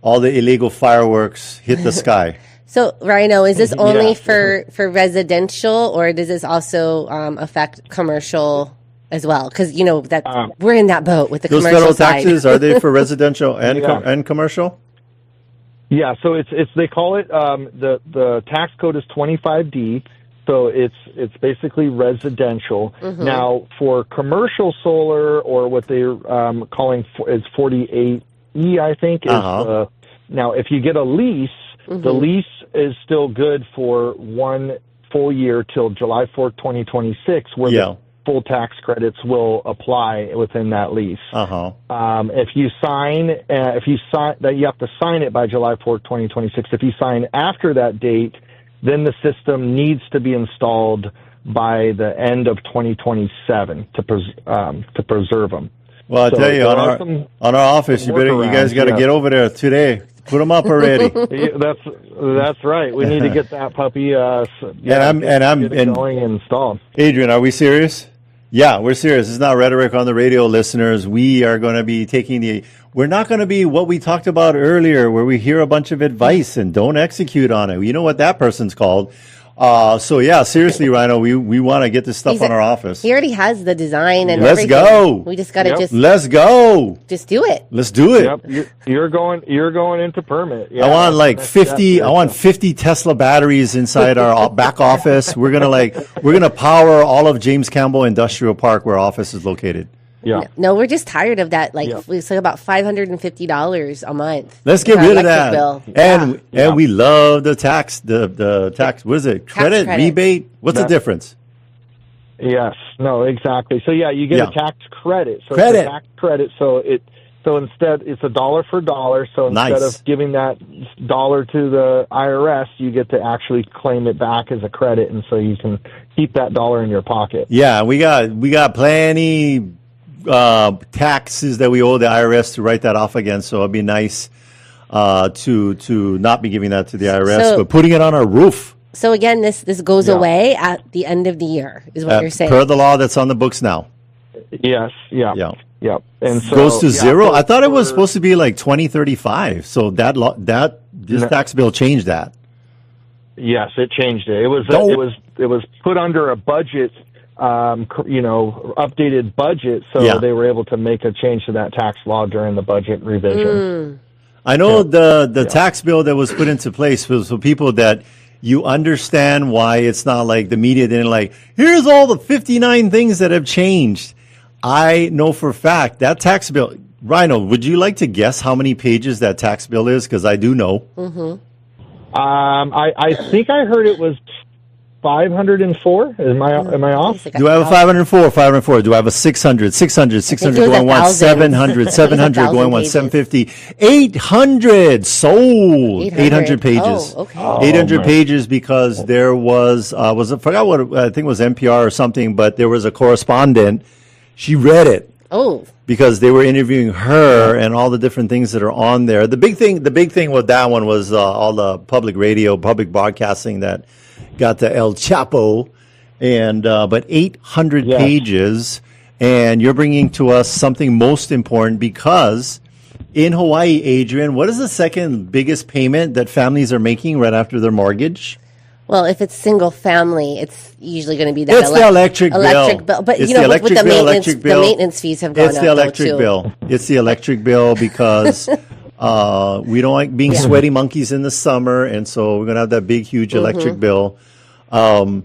all the illegal fireworks hit the sky. So, Ryno, is this only for residential, or does this also affect commercial as well? Because, you know, that we're in that boat with the those commercial federal side. taxes, are they for residential and commercial? Yeah, so it's they call it the tax code is 25D, so it's basically residential. Mm-hmm. Now for commercial solar, or what they're calling is 48E, I think is now if you get a lease, the lease is still good for 1 full year till July 4th, 2026, where the full tax credits will apply within that lease. If you sign that, you have to sign it by July 4th, 2026. If you sign after that date, then the system needs to be installed by the end of 2027 to preserve them. Well, I'll tell you, on our office, you guys got to get over there today. Put them up already. That's right. We need to get that puppy. Going and installed. Adrienne, are we serious? Yeah, we're serious. It's not rhetoric on the radio, listeners. We are going to be we're not going to be what we talked about earlier, where we hear a bunch of advice and don't execute on it. You know what that person's called. So yeah, seriously, Ryno, we want to get this stuff on our office. He already has the design and Let's everything. go. We just got to let's go. Just do it. Let's do it. Yep. You're going into permit. Yeah, I want like 50. I want 50 Tesla batteries inside our back office. We're gonna power all of James Campbell Industrial Park, where our office is located. Yeah. No, we're just tired of that. It's like about $550 a month. Let's get rid of that. Bill. And we love the tax. The tax. What is it? Credit rebate. What's the difference? Yes. No. Exactly. So you get a tax credit. So credit. It's a tax credit. So instead, it's $1 for $1. So instead of giving that $1 to the IRS, you get to actually claim it back as a credit, and so you can keep that $1 in your pocket. Yeah, we got plenty taxes that we owe the IRS to write that off again. So it'd be nice to not be giving that to the IRS, but putting it on our roof. So again, this goes away at the end of the year, is what you're saying. Per the law that's on the books now. Yes. Yeah. Yep. And so goes to zero. I thought it was supposed to be like 2035. So this tax bill changed that. Yes, it changed it. It was put under a budget. Updated budget, so they were able to make a change to that tax law during the budget revision. I know the tax bill that was put into place was for people that you understand why it's not like the media didn't here's all the 59 things that have changed. I know for a fact that tax bill, Ryno, would you like to guess how many pages that tax bill is? Because I do know. I think I heard it was 504. Am I off? Do I have a 504? 504. Do I have a 600? 600 going once. 700 going once. 750. 800 sold. 800 pages. Oh, okay. 800 pages because there was I forgot what, I think it was NPR or something, but there was a correspondent. She read it. Oh. Because they were interviewing her and all the different things that are on there. The big thing with that one was all the public radio, public broadcasting that got the El Chapo, but 800 pages, and you're bringing to us something most important because in Hawaii, Adrienne, what is the second biggest payment that families are making right after their mortgage? Well, if it's single family, it's usually going to be that the electric bill. But it's with the bill. maintenance fees have gone up. It's the electric bill. It's the electric bill because we don't like being sweaty monkeys in the summer, and so we're going to have that big, huge electric bill. And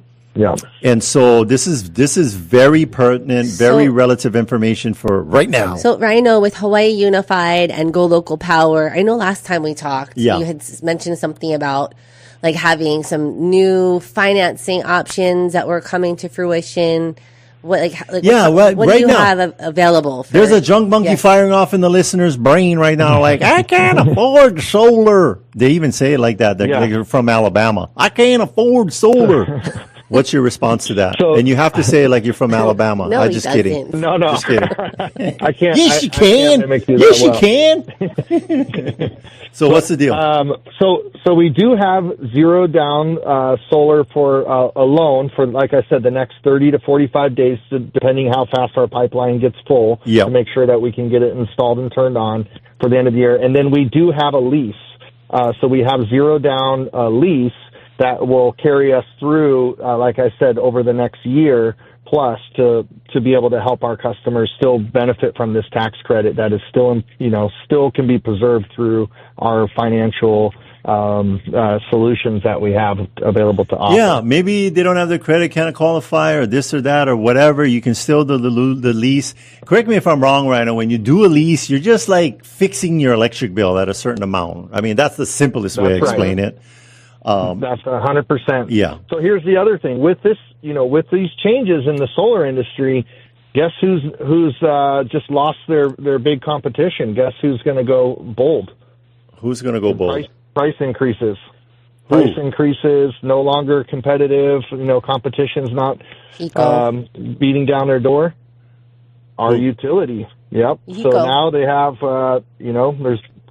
so this is very pertinent, very relative information for right now. So Ryno, with Hawaii Unified and Go Local Powur, I know last time we talked, you had mentioned something about having some new financing options that were coming to fruition. What do you have available? There's a drunk monkey firing off in the listener's brain right now. I can't afford solar. They even say it like that. They're from Alabama. I can't afford solar. What's your response to that? So- and you have to say like you're from Alabama. No, I'm he just kidding. doesn't. No. Just kidding. I can't. Yes, you I can't can. mimic you Yes, that you well. can. So what's the deal? So we do have zero down solar for a loan for, like I said, the next 30 to 45 days, depending how fast our pipeline gets full, Yep. to make sure that we can get it installed and turned on for the end of the year. And then we do have a lease. So we have zero down lease that will carry us through, like I said, over the next year plus to be able to help our customers still benefit from this tax credit that is still, still can be preserved through our financial solutions that we have available to offer. Yeah, maybe they don't have the credit, can't qualify, or this or that, or whatever. You can still do the lease. Correct me if I'm wrong, Ryno. When you do a lease, you're just like fixing your electric bill at a certain amount. I mean, that's the simplest way to explain it. That's 100%. Yeah. So here's the other thing with this, with these changes in the solar industry. Guess who's just lost their big competition? Guess who's going to go bold? Who's going to go bold? Price increases. Price increases, no longer competitive. Competition's not beating down their door. Our utility. Yep. So now they have,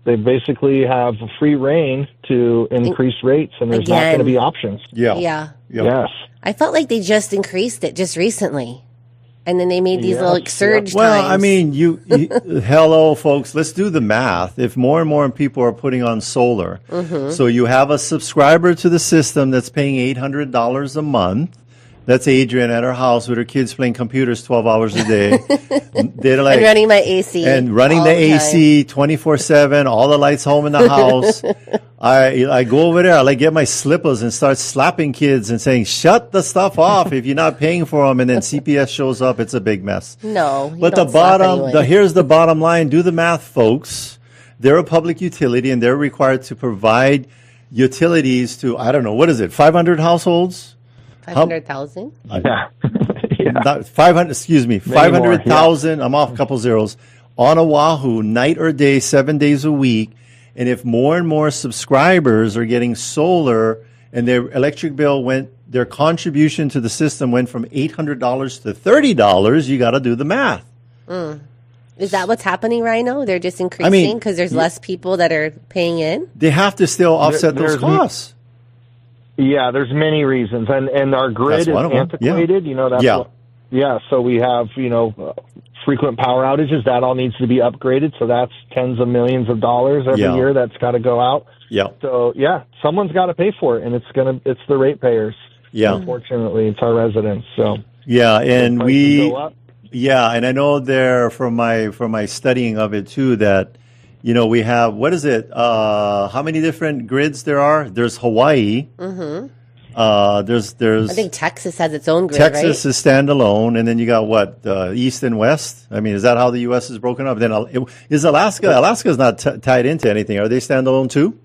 they basically have free reign to increase rates, and there's not going to be options. Yeah. Yes. I felt like they just increased it just recently. And then they made these little surge times. Well, I mean, hello, folks. Let's do the math. If more and more people are putting on solar, so you have a subscriber to the system that's paying $800 a month. That's Adrienne at her house with her kids playing computers 12 hours a day. They're like, and running my AC. And running the AC 24/7, all the lights home in the house. I go over there, I like get my slippers and start slapping kids and saying, shut the stuff off if you're not paying for them. And then CPS shows up. It's a big mess. No. But here's the bottom line. Do the math, folks. They're a public utility and they're required to provide utilities to, I don't know, what is it, 500 households? 500,000? Yeah. 500,000. I'm off a couple zeros on Oahu, night or day, 7 days a week. And if more and more subscribers are getting solar and their electric bill their contribution to the system went from $800 to $30, you got to do the math. Is that what's happening, Ryno? They're just increasing because there's less people that are paying in? They have to still offset those costs. Yeah, there's many reasons, and our grid is antiquated. So we have frequent power outages. That all needs to be upgraded. So that's tens of millions of dollars every year that's got to go out. Yeah. So someone's got to pay for it, and it's the ratepayers. Yeah. Unfortunately, it's our residents. So and and I know there from my studying of it too that. We have, what is it? How many different grids there are? There's Hawaii. There's. I think Texas has its own grid, Texas is standalone, and then you got what? East and West. I mean, is that how the U.S. is broken up? Then is Alaska? Alaska's not tied into anything. Are they standalone too?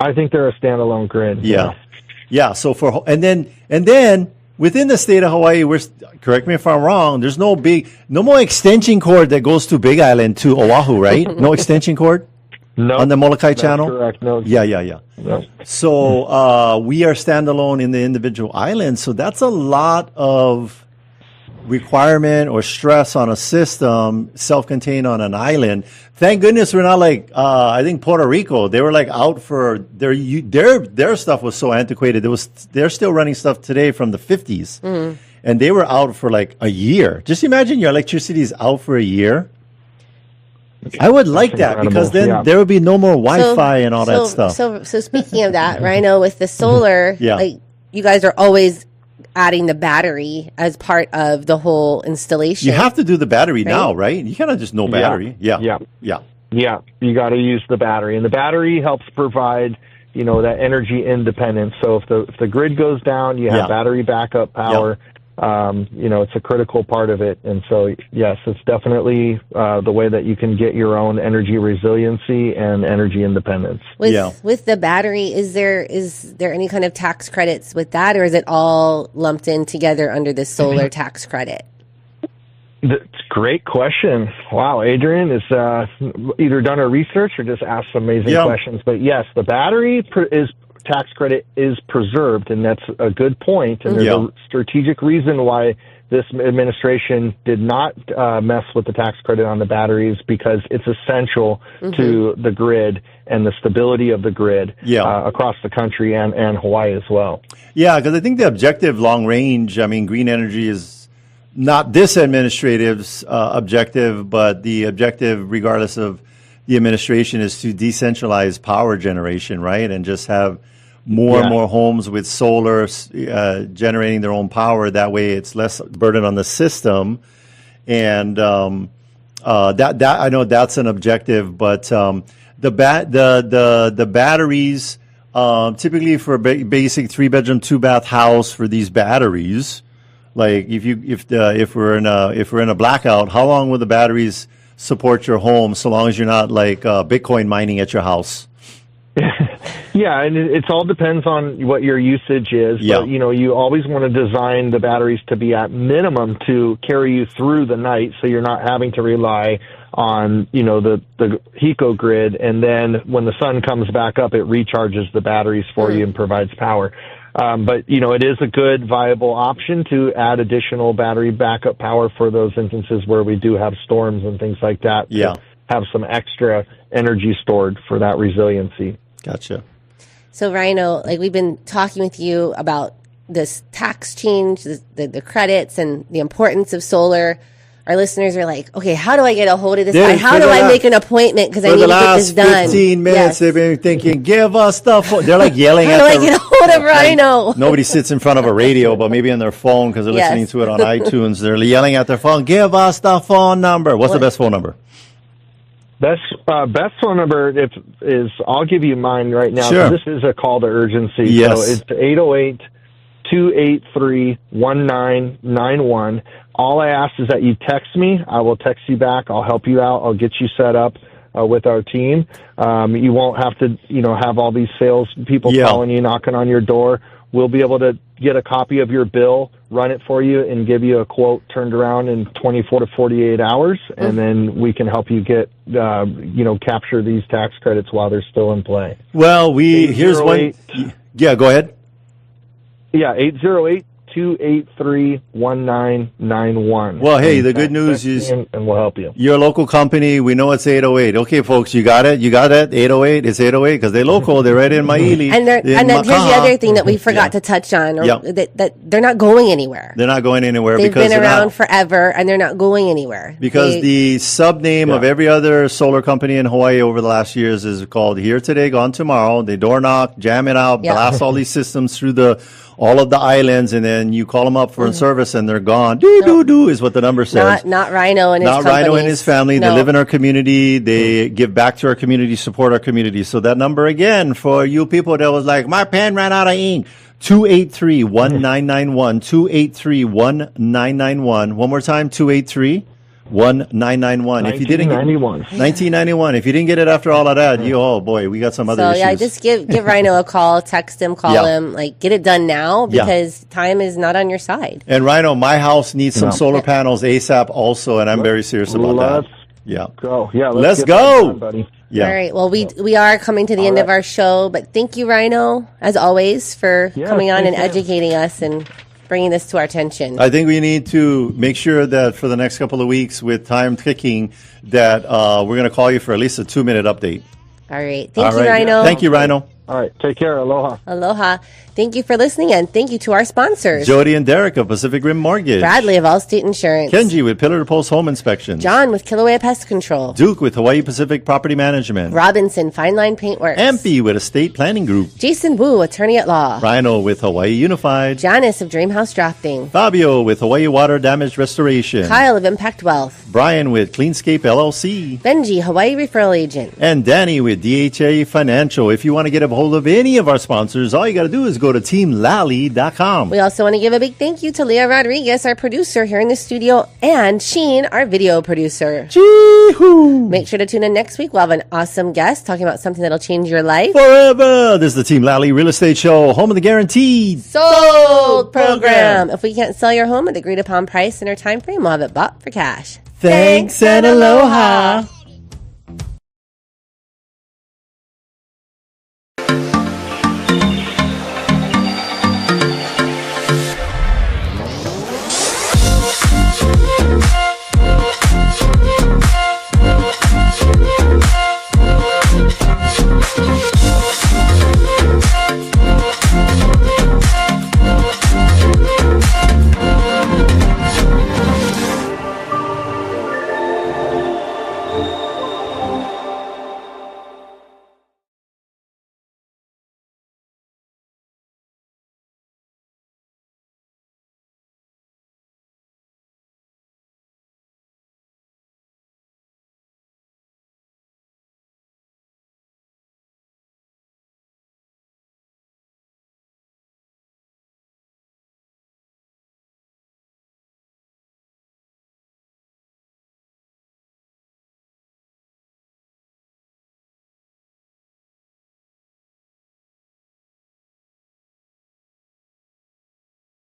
I think they're a standalone grid. Yeah. So and then. Within the state of Hawaii, correct me if I'm wrong, there's no more extension cord that goes to Big Island to Oahu, right? No extension cord? No. On the Molokai channel? Correct. No. Yeah. No. So we are standalone in the individual islands. So that's a lot of requirement or stress on a system self-contained on an island. Thank goodness we're not like I think Puerto Rico. They were like out for their stuff was so antiquated. They're still running stuff today from the 50s, and they were out for like a year. Just imagine your electricity is out for a year. I would like that because then there would be no more Wi-Fi and all that stuff. So speaking of that, Ryno, with the solar, like you guys are always adding the battery as part of the whole installation. You have to do the battery now, right? You cannot just no battery. Yeah. You got to use the battery, and the battery helps provide that energy independence. So if the grid goes down, you have battery backup power. It's a critical part of it. And so, yes, it's definitely the way that you can get your own energy resiliency and energy independence. With the battery, is there any kind of tax credits with that, or is it all lumped in together under the solar tax credit? That's a great question. Wow, Adrienne has either done her research or just asked some amazing questions. But yes, the battery is tax credit is preserved, and that's a good point. And there's a strategic reason why this administration did not mess with the tax credit on the batteries, because it's essential to the grid and the stability of the grid across the country and Hawaii as well. Yeah, because I think the objective long range, I mean, green energy is not this administrative's objective, but the objective, regardless of the administration, is to decentralize power generation, right? And just have more and more homes with solar generating their own power. That way it's less burden on the system. And that I know that's an objective, but the batteries, typically for a basic 3-bedroom, 2-bath house, for these batteries, like if we're in a blackout, how long will the batteries support your home, so long as you're not like Bitcoin mining at your house? Yeah, and it all depends on what your usage is. Yeah. But, you always want to design the batteries to be at minimum to carry you through the night, so you're not having to rely on, the HECO grid. And then when the sun comes back up, it recharges the batteries for you and provides power. But, it is a good, viable option to add additional battery backup power for those instances where we do have storms and things like that. Yeah. Have some extra energy stored for that resiliency. Gotcha. So, Ryno, like, we've been talking with you about this tax change, the credits, and the importance of solar. Our listeners are like, okay, how do I get a hold of this guy? How do I make an appointment? Because I need to get this done. For the last 15 minutes, they've been thinking, give us the phone. They're like yelling at How do I get a hold of Ryno? Like, nobody sits in front of a radio, but maybe on their phone because they're listening to it on iTunes. They're yelling at their phone, give us the phone number. What's the best phone number? Best phone number is I'll give you mine right now. Sure. This is a call to urgency. Yes. So it's 808-283-1991. All I ask is that you text me. I will text you back. I'll help you out. I'll get you set up with our team. You won't have to, have all these sales people calling you, knocking on your door. We'll be able to get a copy of your bill, run it for you, and give you a quote turned around in 24 to 48 hours, and then we can help you get, capture these tax credits while they're still in play. Well, here's one. Yeah, go ahead. Yeah, 808-283-1991. Well, hey, the good news is, and we'll help you. You're a local company. We know it's 808. Okay, folks, you got it? You got it? 808? It's 808 because they're local. They're right in Maili. And then here's the other thing that we forgot to touch on, that they're not going anywhere. They're not going anywhere. They've been around forever, and they're not going anywhere. Because the sub-name of every other solar company in Hawaii over the last years is called Here Today, Gone Tomorrow. They door knock, jam it out, blast all these systems through all of the islands, and then you call them up for a service and they're gone. Do is what the number says. Not Ryno and his Not Ryno and his family. No. They live in our community. They give back to our community, support our community. So that number again for you people that was like, my pen ran out of ink. 283-1991. 283-1991. One more time, 283-1991. 1991. If you didn't get it after all of that, oh boy, we got some other issues. So yeah, just give Ryno a call, text him, call him, like get it done now because time is not on your side. And Ryno, my house needs some solar panels ASAP also, and I'm very serious about that. Go. Yeah, let's go. Done, buddy. Yeah. All right. Well, we are coming to the end of our show, but thank you, Ryno, as always, for coming on and educating us and bringing this to our attention. I think we need to make sure that for the next couple of weeks, with time ticking, that we're going to call you for at least a 2-minute update. All right. Thank you, Ryno. Yeah. Thank you, Ryno. All right. Take care. Aloha. Aloha. Thank you for listening, and thank you to our sponsors. Jody and Derek of Pacific Rim Mortgage. Bradley of Allstate Insurance. Kenji with Pillar to Post Home Inspections. John with Kilauea Pest Control. Duke with Hawaii Pacific Property Management. Robinson Fine Line Paintworks. Ampy with Estate Planning Group. Jason Wu, Attorney at Law. Ryno with Hawaii Unified. Janice of Dreamhouse Drafting. Fabio with Hawaii Water Damage Restoration. Kyle of Impact Wealth. Brian with Cleanscape LLC. Benji, Hawaii Referral Agent. And Danny with DHA Financial. If you want to get a hold of any of our sponsors, all you got to do is go to teamlally.com. We also want to give a big thank you to Leah Rodriguez, our producer here in the studio, and Sheen, our video producer. Chee-hoo. Make sure to tune in next week. We'll have an awesome guest talking about something that'll change your life. Forever. This is the Team Lally Real Estate Show, home of the guaranteed sold program. If we can't sell your home at the agreed upon price in our time frame, we'll have it bought for cash. Thanks and aloha.